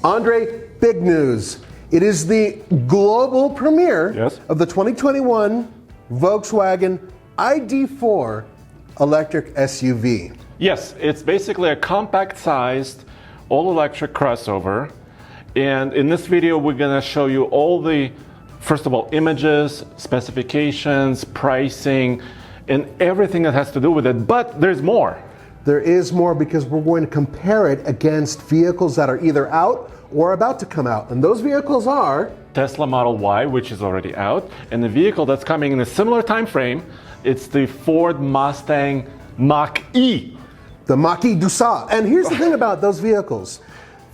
Andre, big news. It is the global premiere of the 2021 Volkswagen ID.4 electric SUV. Yes, it's basically a compact-sized, all-electric crossover. And in this video, we're going to show you all the, first of all, images, specifications, pricing, and everything that has to do with it. But there's more. There is more because we're going to compare it against vehicles that are either out or about to come out. And those vehicles are Tesla Model Y, which is already out, and the vehicle that's coming in a similar time frame, it's the Ford Mustang Mach-E. The Mach-E Dusat. And here's the thing about those vehicles.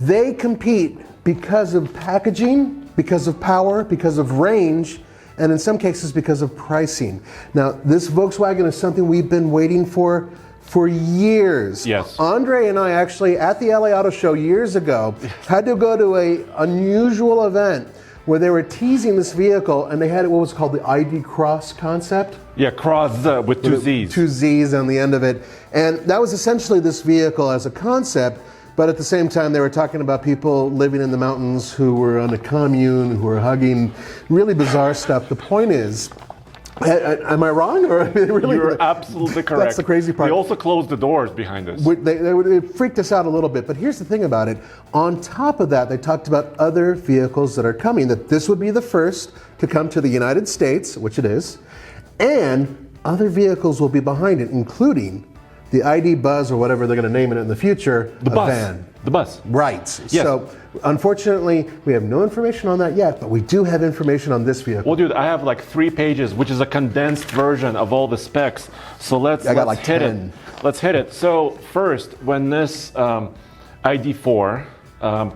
They compete because of packaging, because of power, because of range, and in some cases because of pricing. Now, this Volkswagen is something we've been waiting for years. Yes. Andre and I actually, at the LA Auto Show years ago, had to go to an unusual event where they were teasing this vehicle, and they had what was called the ID Cross concept. Yeah, cross with two Z's. Two Z's on the end of it. And that was essentially this vehicle as a concept, but at the same time they were talking about people living in the mountains who were on a commune, who were hugging, really bizarre stuff. The point is, am I wrong? Or really, you're absolutely correct. That's the crazy part. They also closed the doors behind us. It freaked us out a little bit. But here's the thing about it. On top of that, they talked about other vehicles that are coming, that this would be the first to come to the United States, which it is, and other vehicles will be behind it, including the ID Buzz, or whatever they're going to name it in the future, the bus. van. The bus. Right. Yes. So, unfortunately, we have no information on that yet, but we do have information on this vehicle. Well, dude, I have like 3 pages, which is a condensed version of all the specs. So let's hit it. Let's hit it. So first, when this ID.4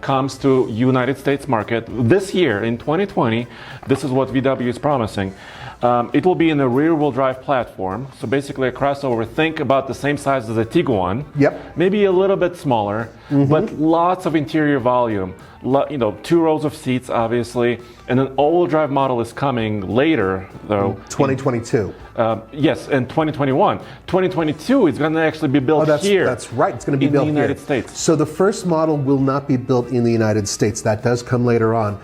comes to United States market this year in 2020, this is what VW is promising. It will be in a rear-wheel drive platform, so basically a crossover. Think about the same size as a Tiguan. Yep. Maybe a little bit smaller, but lots of interior volume. 2 rows of seats, obviously, and an all-wheel drive model is coming later, though. 2022. Yes, and 2021. 2022 is going to actually be built here. That's right. It's going to be built in the United States. So the first model will not be built in the United States. That does come later on.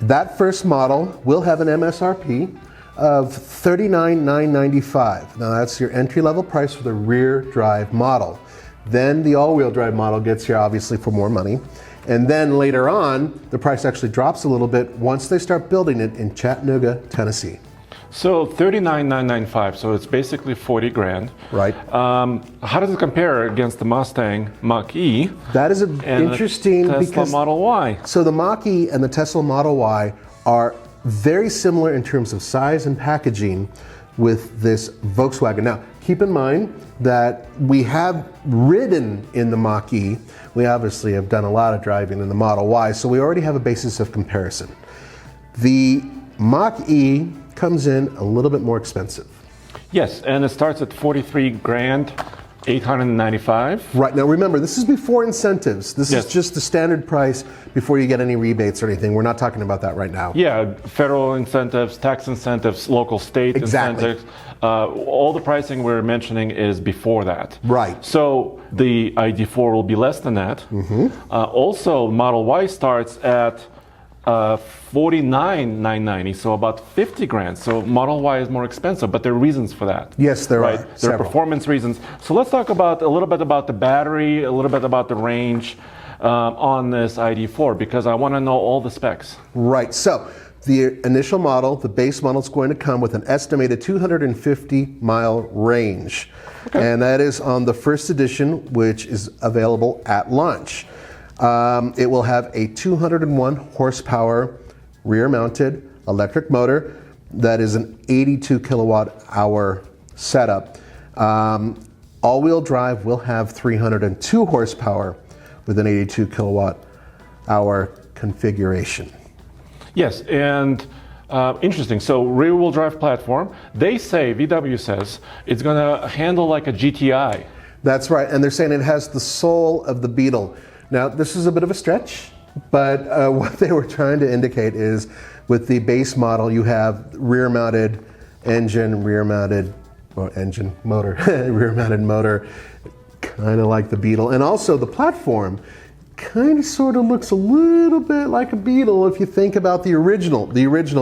That first model will have an MSRP of $39,995. Now that's your entry-level price for the rear drive model. Then the all-wheel drive model gets here obviously for more money. And then later on, the price actually drops a little bit once they start building it in Chattanooga, Tennessee. So $39,995, so it's basically 40 grand. Right. How does it compare against the Mustang Mach-E? That is interesting the Tesla because Model Y. So the Mach-E and the Tesla Model Y are very similar in terms of size and packaging with this Volkswagen. Now, keep in mind that we have ridden in the Mach-E. We obviously have done a lot of driving in the Model Y, so we already have a basis of comparison. The Mach-E comes in a little bit more expensive. Yes, and it starts at 43 grand. 895. Right. Now remember, this is before incentives. This is just the standard price before you get any rebates or anything. We're not talking about that right now. Yeah, federal incentives, tax incentives, local state incentives. All the pricing we're mentioning is before that. Right. So the ID.4 will be less than that. Also, Model Y starts at 49,990, so about 50 grand. So Model Y is more expensive, but there are reasons for that. Yes, there are. There are performance reasons. So let's talk about a little bit about the battery, a little bit about the range on this ID.4, because I want to know all the specs. Right. So the initial model, the base model, is going to come with an estimated 250-mile range. Okay. And that is on the first edition, which is available at launch. It will have a 201 horsepower rear-mounted electric motor that is an 82 kilowatt hour setup. All-wheel drive will have 302 horsepower with an 82 kilowatt hour configuration. Yes, and interesting. So rear-wheel drive platform. They say, VW says, it's going to handle like a GTI. That's right, and they're saying it has the soul of the Beetle. Now, this is a bit of a stretch, but what they were trying to indicate is with the base model, you have rear-mounted engine, rear-mounted motor, rear-mounted motor, kind of like the Beetle. And also the platform kind of sort of looks a little bit like a Beetle if you think about the original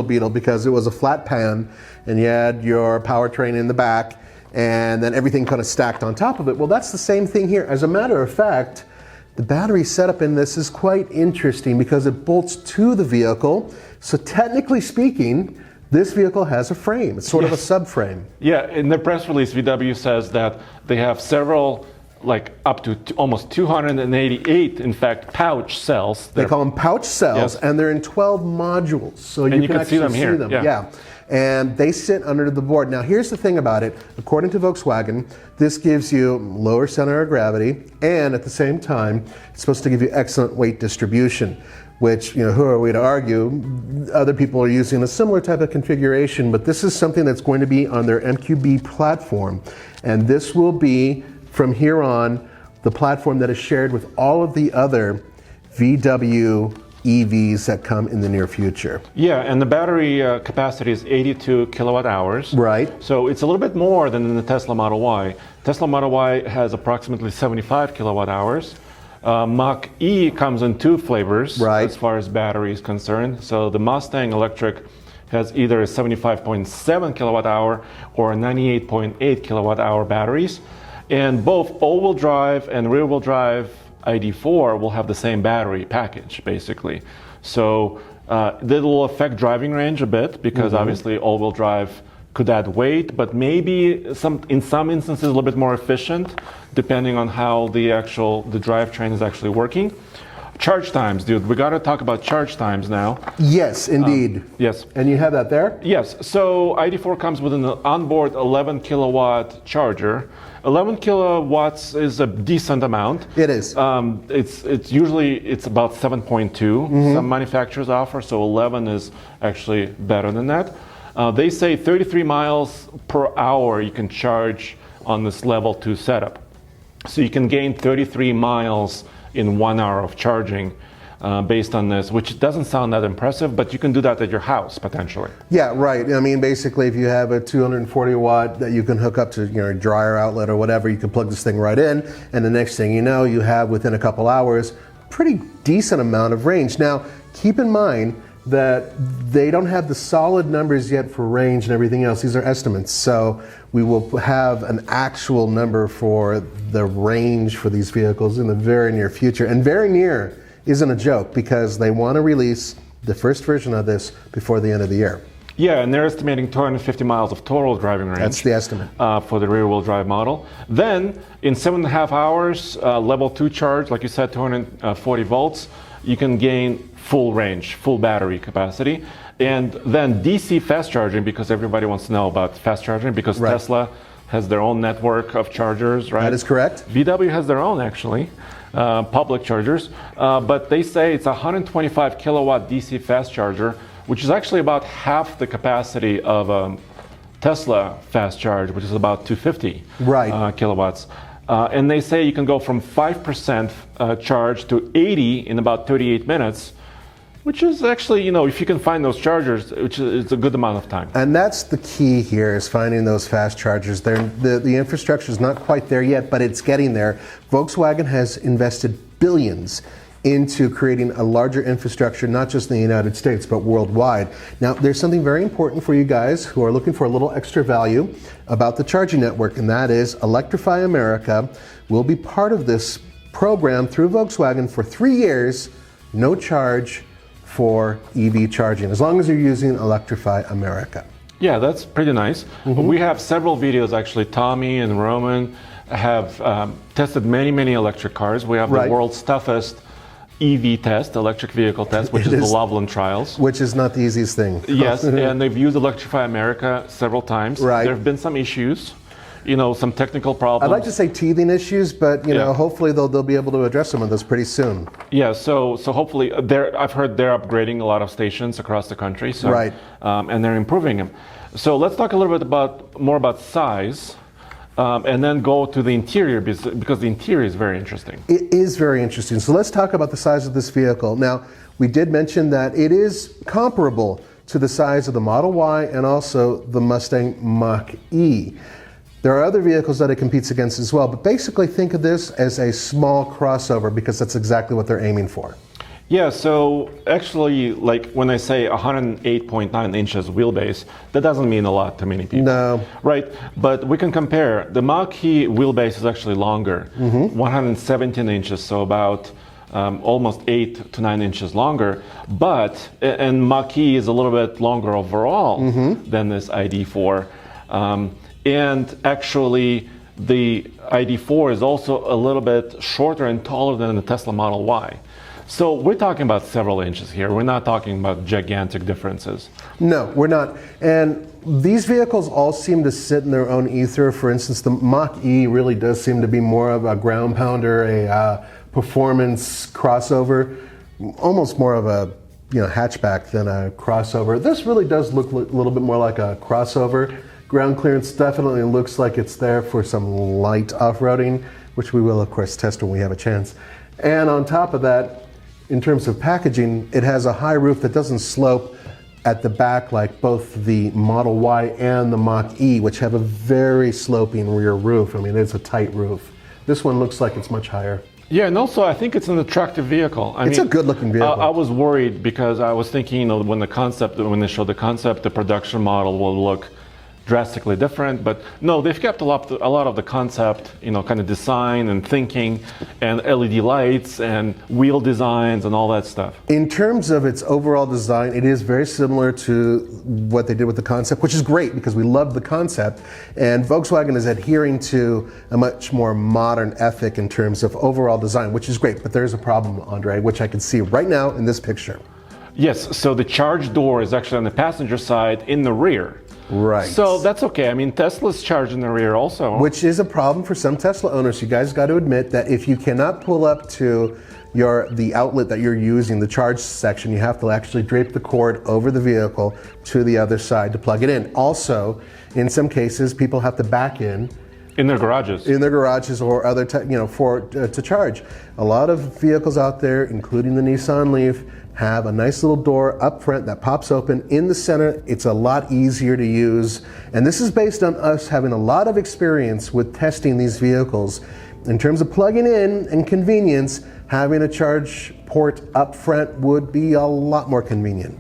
Beetle, because it was a flat pan and you had your powertrain in the back and then everything kind of stacked on top of it. Well, that's the same thing here. As a matter of fact, the battery setup in this is quite interesting because it bolts to the vehicle. So technically speaking, this vehicle has a frame. It's sort of a subframe. Yeah, in the press release, VW says that they have several, like up to almost 288, in fact, pouch cells. They call them pouch cells, and they're in 12 modules. So you can actually see them here. Yeah. And they sit under the board. Now, here's the thing about it. According to Volkswagen, this gives you lower center of gravity, and at the same time, it's supposed to give you excellent weight distribution, which, you know, who are we to argue? Other people are using a similar type of configuration, but this is something that's going to be on their MQB platform. And this will be, from here on, the platform that is shared with all of the other VW EVs that come in the near future. Yeah, and the battery capacity is 82 kilowatt hours. Right. So it's a little bit more than in the Tesla Model Y. Tesla Model Y has approximately 75 kilowatt hours. Mach-E comes in two flavors as far as battery is concerned. So the Mustang electric has either a 75.7 kilowatt hour or a 98.8 kilowatt hour batteries. And both all-wheel drive and rear-wheel drive ID.4 will have the same battery package, basically. So that will affect driving range a bit because obviously all-wheel drive could add weight, but maybe in some instances a little bit more efficient, depending on how the drivetrain is actually working. Charge times, dude. We got to talk about charge times now. Yes, indeed. Yes. And you have that there? Yes. So ID.4 comes with an onboard 11 kilowatt charger. 11 kilowatts is a decent amount. It is. It's usually about 7.2. Some manufacturers offer, so 11 is actually better than that. They say 33 miles per hour you can charge on this level 2 setup. So you can gain 33 miles in 1 hour of charging based on this, which doesn't sound that impressive, but you can do that at your house potentially. Yeah, right. I mean, basically, if you have a 240 watt that you can hook up to your dryer outlet or whatever, you can plug this thing right in, and the next thing you know, you have within a couple hours pretty decent amount of range. Now, keep in mind that they don't have the solid numbers yet for range and everything else. These are estimates. So we will have an actual number for the range for these vehicles in the very near future. And very near isn't a joke because they want to release the first version of this before the end of the year. Yeah, and they're estimating 250 miles of total driving range. That's the estimate. For the rear-wheel drive model. Then, in 7.5 hours, level 2 charge, like you said, 240 volts, you can gain full range, full battery capacity. And then DC fast charging, because everybody wants to know about fast charging, because Tesla has their own network of chargers, right? That is correct. VW has their own, actually, public chargers. But they say it's a 125 kilowatt DC fast charger, which is actually about half the capacity of Tesla fast charge, which is about 250 kilowatts. And they say you can go from 5% charge to 80 in about 38 minutes, which is actually, you know, if you can find those chargers, which is a good amount of time. And that's the key here, is finding those fast chargers. The infrastructure is not quite there yet, but it's getting there. Volkswagen has invested billions into creating a larger infrastructure, not just in the United States, but worldwide. Now, there's something very important for you guys who are looking for a little extra value about the charging network, and that is Electrify America will be part of this program through Volkswagen for 3 years, no charge for EV charging, as long as you're using Electrify America. Yeah, that's pretty nice. We have several videos, actually. Tommy and Roman have tested many electric cars. We have the world's toughest EV test, electric vehicle test, which is the Loveland Trials. Which is not the easiest thing. Yes, and they've used Electrify America several times. There have been some issues, you know, some technical problems. I'd like to say teething issues, but you know, hopefully they'll be able to address some of those pretty soon. Yeah, so hopefully I've heard they're upgrading a lot of stations across the country. So, and they're improving them. So let's talk a little bit more about size. And then go to the interior, because the interior is very interesting. It is very interesting. So let's talk about the size of this vehicle. Now, we did mention that it is comparable to the size of the Model Y and also the Mustang Mach-E. There are other vehicles that it competes against as well, but basically think of this as a small crossover because that's exactly what they're aiming for. Yeah, so actually, like when I say 108.9 inches wheelbase, that doesn't mean a lot to many people. No. Right, but we can compare. The Mach-E wheelbase is actually longer, 117 inches, so about almost 8 to 9 inches longer. And Mach-E is a little bit longer overall than this ID.4. And actually, the ID.4 is also a little bit shorter and taller than the Tesla Model Y. So we're talking about several inches here. We're not talking about gigantic differences. No, we're not. And these vehicles all seem to sit in their own ether. For instance, the Mach-E really does seem to be more of a ground pounder, a performance crossover, almost more of a hatchback than a crossover. This really does look a little bit more like a crossover. Ground clearance definitely looks like it's there for some light off-roading, which we will, of course, test when we have a chance. And on top of that, in terms of packaging, it has a high roof that doesn't slope at the back like both the Model Y and the Mach-E, which have a very sloping rear roof. I mean, it's a tight roof. This one looks like it's much higher. Yeah, and also I think it's an attractive vehicle. It's a good-looking vehicle. I was worried because I was thinking, when they showed the concept, the production model will look drastically different, but no, they've kept a lot of the concept, kind of design and thinking, and LED lights and wheel designs and all that stuff. In terms of its overall design, it is very similar to what they did with the concept, which is great because we love the concept, and Volkswagen is adhering to a much more modern ethic in terms of overall design, which is great, but there's a problem, Andre, which I can see right now in this picture. Yes, so the charge door is actually on the passenger side in the rear. Right. So that's okay. I mean, Tesla's charged in the rear also. Which is a problem for some Tesla owners. You guys got to admit that if you cannot pull up to the outlet that you're using, the charge section, you have to actually drape the cord over the vehicle to the other side to plug it in. Also, in some cases, people have to back in their garages. In their garages or other, to charge. A lot of vehicles out there, including the Nissan Leaf, have a nice little door up front that pops open in the center. It's a lot easier to use. And this is based on us having a lot of experience with testing these vehicles. In terms of plugging in and convenience, having a charge port up front would be a lot more convenient.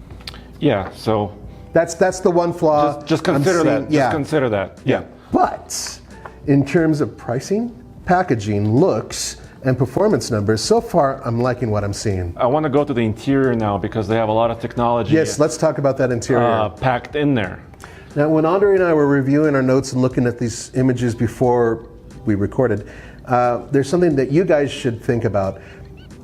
Yeah, so that's the one flaw. Just consider that. Just consider that. Yeah. But in terms of pricing, packaging, looks, and performance numbers, so far I'm liking what I'm seeing. I want to go to the interior now because they have a lot of technology. Yes, let's talk about that interior. Packed in there. Now, when Andre and I were reviewing our notes and looking at these images before we recorded, there's something that you guys should think about.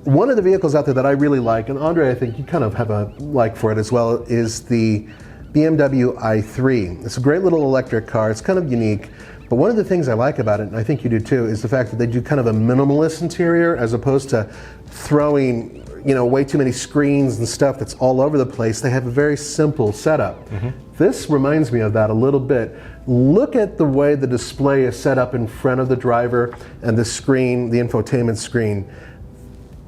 One of the vehicles out there that I really like, and Andre, I think you kind of have a like for it as well, is the BMW i3. It's a great little electric car. It's kind of unique. But one of the things I like about it, and I think you do too, is the fact that they do kind of a minimalist interior as opposed to throwing, way too many screens and stuff that's all over the place. They have a very simple setup. This reminds me of that a little bit. Look at the way the display is set up in front of the driver and the screen, the infotainment screen.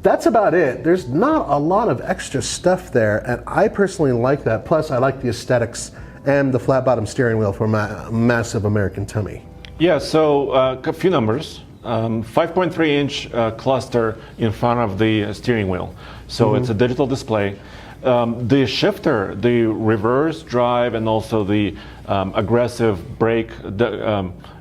That's about it. There's not a lot of extra stuff there, and I personally like that. Plus, I like the aesthetics and the flat-bottom steering wheel for my massive American tummy. Yeah, so a few numbers. 5.3-inch cluster in front of the steering wheel. So it's a digital display. The shifter, the reverse drive, and also the aggressive brake,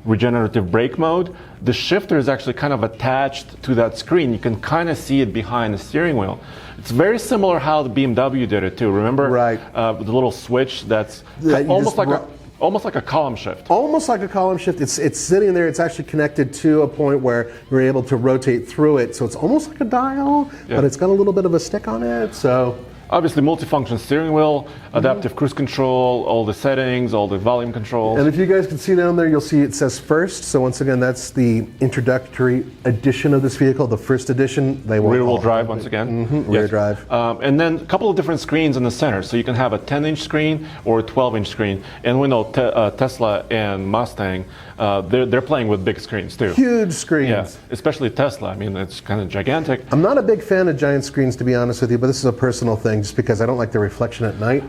regenerative brake mode, the shifter is actually kind of attached to that screen. You can kind of see it behind the steering wheel. It's very similar how the BMW did it too. Remember, right? The little switch that's almost like a column shift. Almost like a column shift. It's sitting there. It's actually connected to a point where you're able to rotate through it. So it's almost like a dial, but it's got a little bit of a stick on it. So obviously multifunction steering wheel, adaptive cruise control, all the settings, all the volume controls. And if you guys can see down there, you'll see it says first. So once again, that's the introductory edition of this vehicle, the first edition. They will rear-wheel drive once again. Rear drive. And then a couple of different screens in the center. So you can have a 10-inch screen or a 12-inch screen. And we know Tesla and Mustang, they're playing with big screens too. Huge screens. Yeah, especially Tesla. I mean, it's kind of gigantic. I'm not a big fan of giant screens, to be honest with you, but this is a personal thing just because I don't like the reflection at night.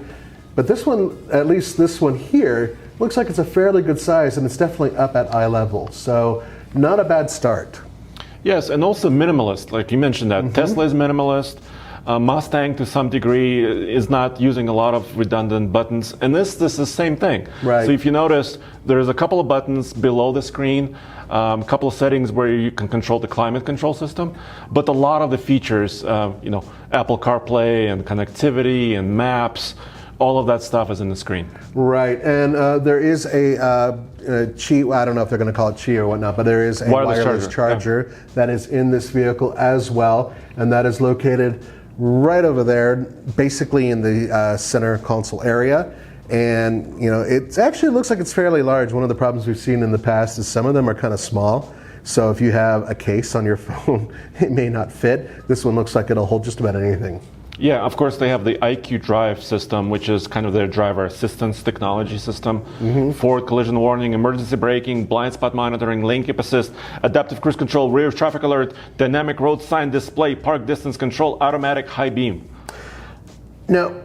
But this one, at least this one here, looks like it's a fairly good size, and it's definitely up at eye level. So not a bad start. Yes, and also minimalist, like you mentioned that. Tesla is minimalist. Mustang, to some degree, is not using a lot of redundant buttons. And this is the same thing. Right. So if you notice, there's a couple of buttons below the screen, a couple of settings where you can control the climate control system. But a lot of the features, Apple CarPlay and connectivity and maps, all of that stuff is in the screen. Right, and there is a Qi, I don't know if they're going to call it Qi or whatnot, but there is a wireless charger that is in this vehicle as well, and that is located right over there, basically in the center console area. And it actually looks like it's fairly large. One of the problems we've seen in the past is some of them are kind of small. So if you have a case on your phone, it may not fit. This one looks like it'll hold just about anything. Yeah, of course they have the IQ Drive system, which is kind of their driver assistance technology system. Forward collision warning, emergency braking, blind spot monitoring, lane keep assist, adaptive cruise control, rear traffic alert, dynamic road sign display, park distance control, automatic high beam. Now,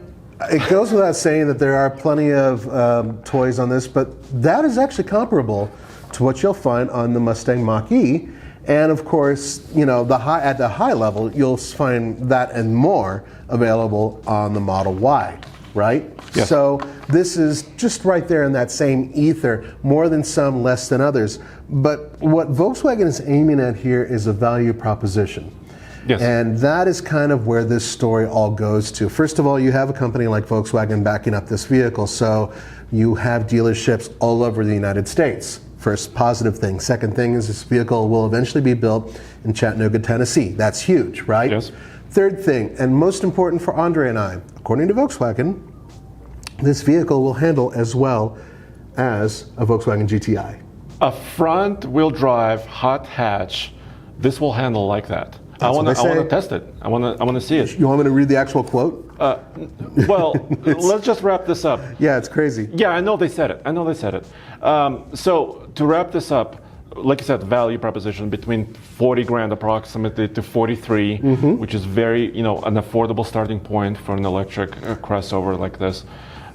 it goes without saying that there are plenty of toys on this, but that is actually comparable to what you'll find on the Mustang Mach-E. And of course, at the high level, you'll find that and more available on the Model Y, right? Yes. So this is just right there in that same ether, more than some, less than others. But what Volkswagen is aiming at here is a value proposition. Yes. And that is kind of where this story all goes to. First of all, you have a company like Volkswagen backing up this vehicle, so you have dealerships all over the United States. First positive thing. Second thing is this vehicle will eventually be built in Chattanooga, Tennessee. That's huge, right? Yes. Third thing, and most important for Andre and I, according to Volkswagen, this vehicle will handle as well as a Volkswagen GTI. A front-wheel drive hot hatch, this will handle like that. I want to test it. I want to see it. You want me to read the actual quote? Well, let's just wrap this up. Yeah, it's crazy. Yeah, I know they said it. So to wrap this up, like you said, value proposition between 40 grand approximately to 43, which is very, an affordable starting point for an electric crossover like this.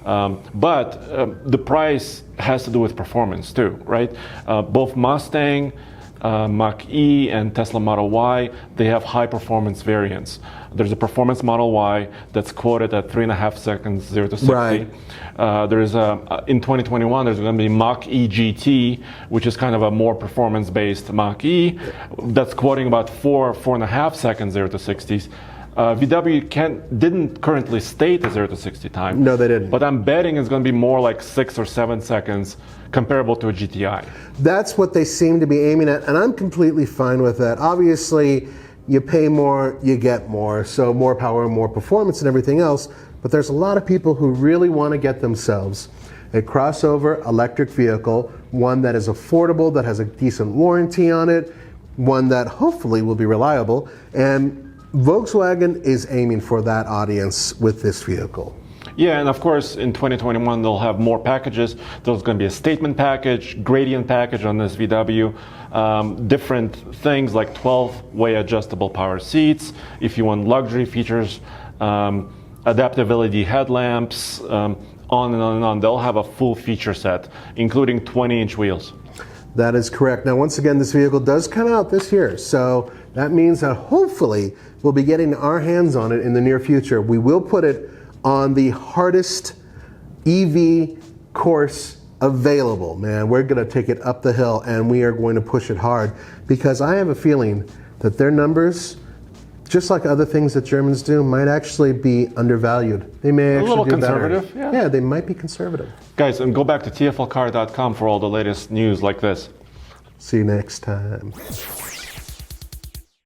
But the price has to do with performance too, right? Both Mustang, Mach-E and Tesla Model Y, they have high performance variants. There's a performance Model Y that's quoted at 3.5 seconds 0 to 60. Right. There's in 2021 there's going to be Mach-E GT, which is kind of a more performance based Mach-E that's quoting about 4.5 seconds 0 to 60s. VW didn't currently state a 0 to 60 time. No, they didn't. But I'm betting it's going to be more like 6 or 7 seconds, comparable to a GTI. That's what they seem to be aiming at, and I'm completely fine with that. Obviously, you pay more, you get more, so more power, more performance, and everything else. But there's a lot of people who really want to get themselves a crossover electric vehicle, one that is affordable, that has a decent warranty on it, one that hopefully will be reliable, and Volkswagen is aiming for that audience with this vehicle. Yeah, and of course in 2021 they'll have more packages. There's going to be a statement package, gradient package on this VW, different things like 12-way adjustable power seats, if you want luxury features, adaptive LED headlamps, on and on and on. They'll have a full feature set, including 20-inch wheels. That is correct. Now, once again, this vehicle does come out this year, so that means that hopefully we'll be getting our hands on it in the near future. We will put it on the hardest EV course available, man. We're going to take it up the hill, and we are going to push it hard, because I have a feeling that their numbers, just like other things that Germans do, might actually be undervalued. They may actually do better. A little conservative, yeah. Yeah, they might be conservative. Guys, and go back to tflcar.com for all the latest news like this. See you next time.